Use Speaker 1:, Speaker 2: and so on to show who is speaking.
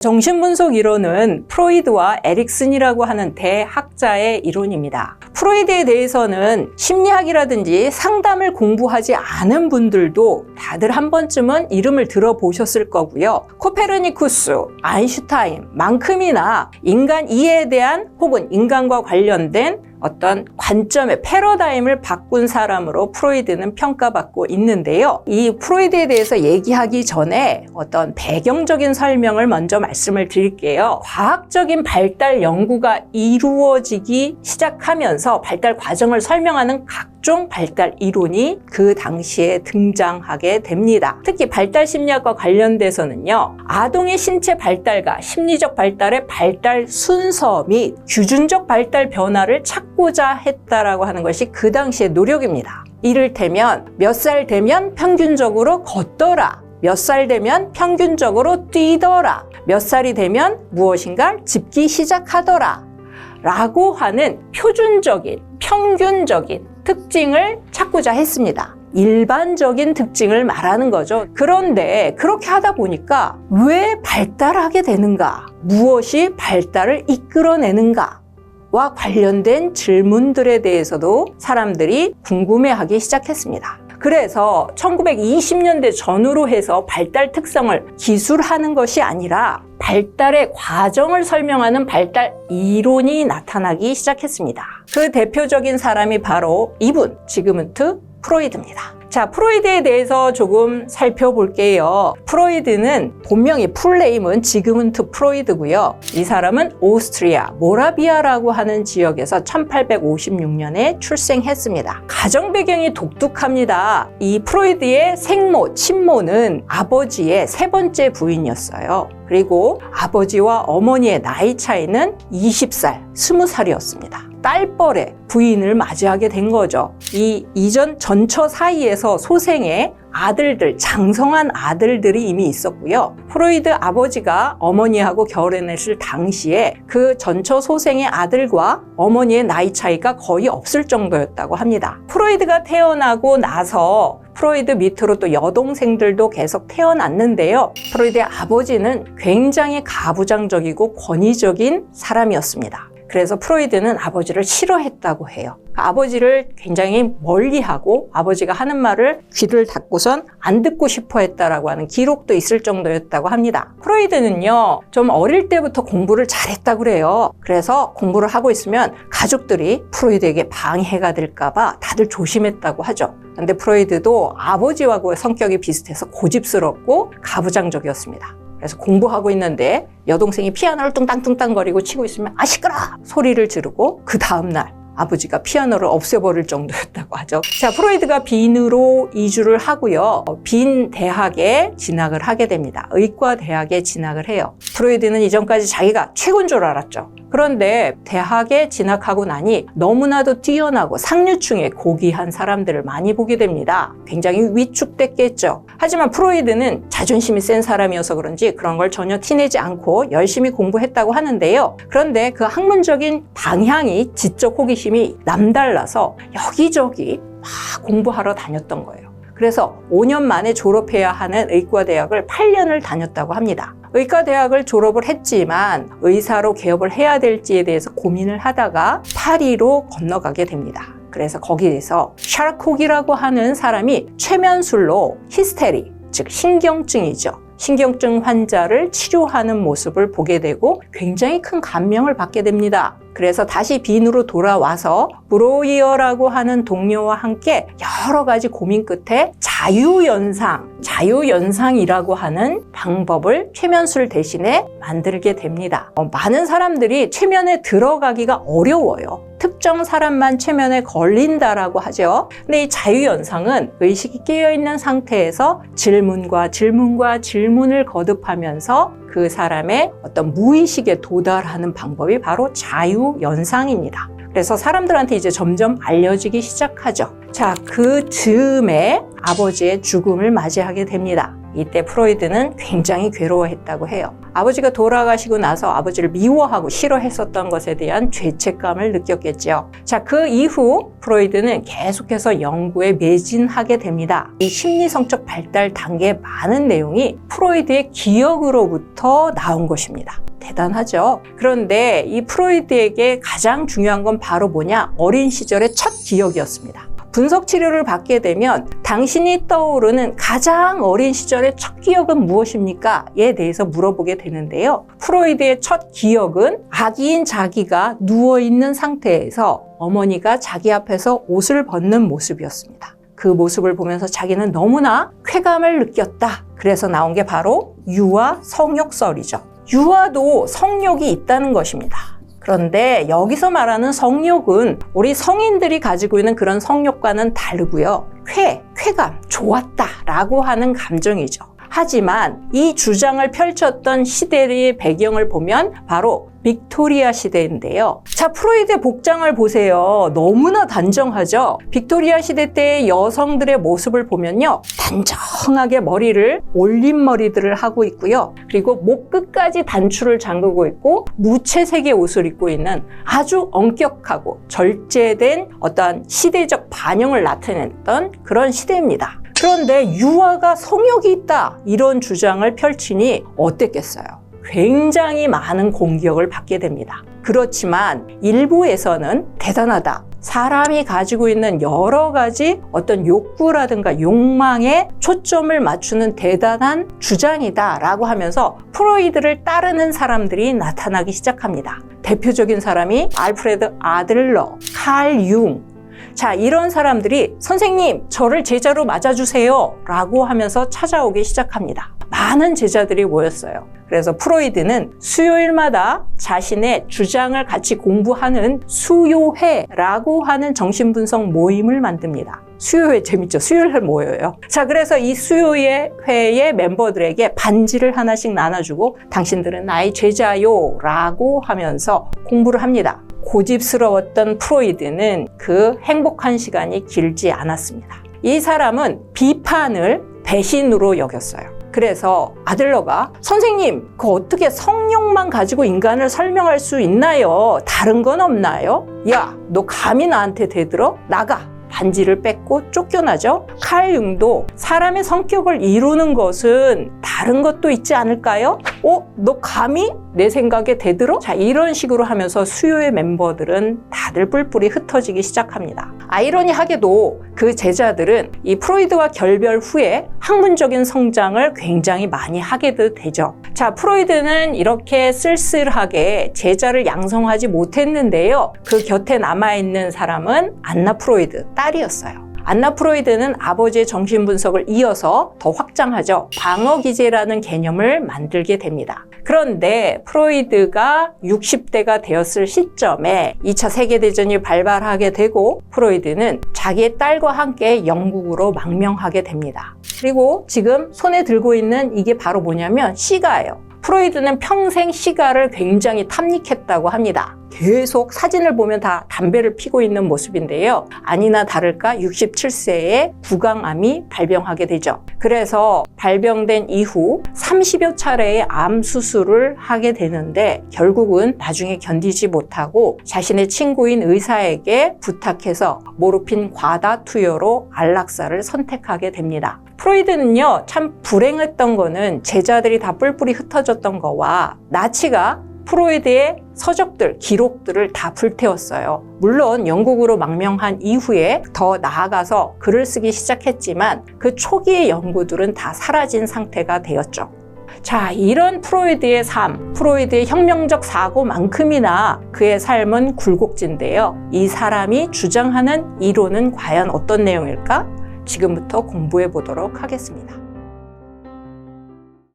Speaker 1: 정신분석 이론은 프로이드와 에릭슨이라고 하는 대학자의 이론입니다. 프로이드에 대해서는 심리학이라든지 상담을 공부하지 않은 분들도 다들 한 번쯤은 이름을 들어보셨을 거고요. 코페르니쿠스, 아인슈타인만큼이나 인간 이해에 대한 혹은 인간과 관련된 어떤 관점의 패러다임을 바꾼 사람으로 프로이드는 평가받고 있는데요. 이 프로이드에 대해서 얘기하기 전에 어떤 배경적인 설명을 먼저 말씀을 드릴게요. 과학적인 발달 연구가 이루어지기 시작하면서 발달 과정을 설명하는 각종 발달 이론이 그 당시에 등장하게 됩니다. 특히 발달 심리학과 관련돼서는요, 아동의 신체 발달과 심리적 발달의 발달 순서 및 규준적 발달 변화를 찾고자 했다라고 하는 것이 그 당시의 노력입니다. 이를테면 몇 살 되면 평균적으로 걷더라, 몇 살 되면 평균적으로 뛰더라, 몇 살이 되면 무엇인가 짚기 시작하더라 라고 하는 표준적인, 평균적인 특징을 찾고자 했습니다. 일반적인 특징을 말하는 거죠. 그런데 그렇게 하다 보니까 왜 발달하게 되는가? 무엇이 발달을 이끌어내는가? 와 관련된 질문들에 대해서도 사람들이 궁금해하기 시작했습니다. 그래서 1920년대 전후로 해서 발달 특성을 기술하는 것이 아니라 발달의 과정을 설명하는 발달 이론이 나타나기 시작했습니다. 그 대표적인 사람이 바로 이분, 지그문트 프로이드입니다. 자, 프로이드에 대해서 조금 살펴볼게요. 프로이드는 본명이 풀네임은 지그문트 프로이드고요. 이 사람은 오스트리아 모라비아라고 하는 지역에서 1856년에 출생했습니다. 가정 배경이 독특합니다. 이 프로이드의 생모, 친모는 아버지의 세 번째 부인이었어요. 그리고 아버지와 어머니의 나이 차이는 20살, 20살이었습니다. 딸뻘에 부인을 맞이하게 된 거죠. 이 이전 전처 사이에서 소생의 아들들, 장성한 아들들이 이미 있었고요. 프로이드 아버지가 어머니하고 결혼했을 당시에 그 전처 소생의 아들과 어머니의 나이 차이가 거의 없을 정도였다고 합니다. 프로이드가 태어나고 나서 프로이드 밑으로 또 여동생들도 계속 태어났는데요. 프로이드의 아버지는 굉장히 가부장적이고 권위적인 사람이었습니다. 그래서 프로이드는 아버지를 싫어했다고 해요. 아버지를 굉장히 멀리하고 아버지가 하는 말을 귀를 닫고선 안 듣고 싶어 했다라고 하는 기록도 있을 정도였다고 합니다. 프로이드는요, 좀 어릴 때부터 공부를 잘했다고 그래요. 그래서 공부를 하고 있으면 가족들이 프로이드에게 방해가 될까봐 다들 조심했다고 하죠. 근데 프로이드도 아버지하고 성격이 비슷해서 고집스럽고 가부장적이었습니다. 그래서 공부하고 있는데 여동생이 피아노를 뚱땅뚱땅거리고 치고 있으면 아 시끄러! 소리를 지르고 그 다음날 아버지가 피아노를 없애버릴 정도였다고 하죠. 자, 프로이드가 빈으로 이주를 하고요. 빈 대학에 진학을 하게 됩니다. 의과대학에 진학을 해요. 프로이드는 이전까지 자기가 최고인 줄 알았죠. 그런데 대학에 진학하고 나니 너무나도 뛰어나고 상류층의 고귀한 사람들을 많이 보게 됩니다. 굉장히 위축됐겠죠. 하지만 프로이드는 자존심이 센 사람이어서 그런지 그런 걸 전혀 티내지 않고 열심히 공부했다고 하는데요. 그런데 그 학문적인 방향이 지적 호기심이 남달라서 여기저기 막 공부하러 다녔던 거예요. 그래서 5년 만에 졸업해야 하는 의과대학을 8년을 다녔다고 합니다. 의과대학을 졸업을 했지만 의사로 개업을 해야 될지에 대해서 고민을 하다가 파리로 건너가게 됩니다. 그래서 거기에서 샤르콕이라고 하는 사람이 최면술로 히스테리, 즉 신경증이죠. 신경증 환자를 치료하는 모습을 보게 되고 굉장히 큰 감명을 받게 됩니다. 그래서 다시 빈으로 돌아와서 브로이어라고 하는 동료와 함께 여러 가지 고민 끝에 자유연상이라고 하는 방법을 최면술 대신에 만들게 됩니다. 많은 사람들이 최면에 들어가기가 어려워요. 특정 사람만 최면에 걸린다라고 하죠. 근데 이 자유연상은 의식이 깨어있는 상태에서 질문과 질문을 거듭하면서 그 사람의 어떤 무의식에 도달하는 방법이 바로 자유연상입니다. 그래서 사람들한테 이제 점점 알려지기 시작하죠. 자, 그 즈음에 아버지의 죽음을 맞이하게 됩니다. 이때 프로이드는 굉장히 괴로워했다고 해요. 아버지가 돌아가시고 나서 아버지를 미워하고 싫어했었던 것에 대한 죄책감을 느꼈겠죠. 자, 그 이후 프로이드는 계속해서 연구에 매진하게 됩니다. 이 심리성적 발달 단계의 많은 내용이 프로이드의 기억으로부터 나온 것입니다. 대단하죠? 그런데 이 프로이드에게 가장 중요한 건 바로 뭐냐? 어린 시절의 첫 기억이었습니다. 분석 치료를 받게 되면 당신이 떠오르는 가장 어린 시절의 첫 기억은 무엇입니까? 에 대해서 물어보게 되는데요. 프로이드의 첫 기억은 아기인 자기가 누워있는 상태에서 어머니가 자기 앞에서 옷을 벗는 모습이었습니다. 그 모습을 보면서 자기는 너무나 쾌감을 느꼈다. 그래서 나온 게 바로 유아 성욕설이죠. 유아도 성욕이 있다는 것입니다. 그런데 여기서 말하는 성욕은 우리 성인들이 가지고 있는 그런 성욕과는 다르고요. 쾌감, 좋았다라고 하는 감정이죠. 하지만 이 주장을 펼쳤던 시대의 배경을 보면 바로 빅토리아 시대인데요. 자, 프로이드의 복장을 보세요. 너무나 단정하죠? 빅토리아 시대 때의 여성들의 모습을 보면요. 단정하게 머리를 올림머리들을 하고 있고요. 그리고 목 끝까지 단추를 잠그고 있고 무채색의 옷을 입고 있는 아주 엄격하고 절제된 어떤 시대적 반영을 나타냈던 그런 시대입니다. 그런데 유아가 성욕이 있다 이런 주장을 펼치니 어땠겠어요? 굉장히 많은 공격을 받게 됩니다. 그렇지만 일부에서는 대단하다. 사람이 가지고 있는 여러 가지 어떤 욕구라든가 욕망에 초점을 맞추는 대단한 주장이다 라고 하면서 프로이드를 따르는 사람들이 나타나기 시작합니다. 대표적인 사람이 알프레드 아들러, 칼 융. 자, 이런 사람들이 선생님, 저를 제자로 맞아주세요 라고 하면서 찾아오기 시작합니다. 많은 제자들이 모였어요. 그래서 프로이드는 수요일마다 자신의 주장을 같이 공부하는 수요회라고 하는 정신분석 모임을 만듭니다. 수요회 재밌죠? 수요일에 모여요. 자, 그래서 이 수요회의 멤버들에게 반지를 하나씩 나눠주고 당신들은 나의 제자요 라고 하면서 공부를 합니다. 고집스러웠던 프로이드는 그 행복한 시간이 길지 않았습니다. 이 사람은 비판을 배신으로 여겼어요. 그래서 아들러가 선생님, 그 어떻게 성욕만 가지고 인간을 설명할 수 있나요? 다른 건 없나요? 야, 너 감히 나한테 대들어? 나가! 반지를 뺏고 쫓겨나죠. 칼 융도 사람의 성격을 이루는 것은 다른 것도 있지 않을까요? 너 감히 내 생각에 대들어? 자, 이런 식으로 하면서 수요의 멤버들은 다들 뿔뿔이 흩어지기 시작합니다. 아이러니하게도 그 제자들은 이 프로이드와 결별 후에 학문적인 성장을 굉장히 많이 하게 되죠. 자, 프로이드는 이렇게 쓸쓸하게 제자를 양성하지 못했는데요. 그 곁에 남아있는 사람은 안나 프로이드, 딸이었어요. 안나 프로이드는 아버지의 정신분석을 이어서 더 확장하죠. 방어기제라는 개념을 만들게 됩니다. 그런데 프로이드가 60대가 되었을 시점에 2차 세계대전이 발발하게 되고 프로이드는 자기의 딸과 함께 영국으로 망명하게 됩니다. 그리고 지금 손에 들고 있는 이게 바로 뭐냐면 시가예요. 프로이드는 평생 시가를 굉장히 탐닉했다고 합니다. 계속 사진을 보면 다 담배를 피고 있는 모습인데요. 아니나 다를까 67세에 구강암이 발병하게 되죠. 그래서 발병된 이후 30여 차례의 암 수술을 하게 되는데 결국은 나중에 견디지 못하고 자신의 친구인 의사에게 부탁해서 모르핀 과다 투여로 안락사를 선택하게 됩니다. 프로이드는요, 참 불행했던 거는 제자들이 다 뿔뿔이 흩어졌던 거와 나치가 프로이드의 서적들, 기록들을 다 불태웠어요. 물론 영국으로 망명한 이후에 더 나아가서 글을 쓰기 시작했지만 그 초기의 연구들은 다 사라진 상태가 되었죠. 자, 이런 프로이드의 삶, 프로이드의 혁명적 사고만큼이나 그의 삶은 굴곡진데요. 이 사람이 주장하는 이론은 과연 어떤 내용일까? 지금부터 공부해 보도록 하겠습니다.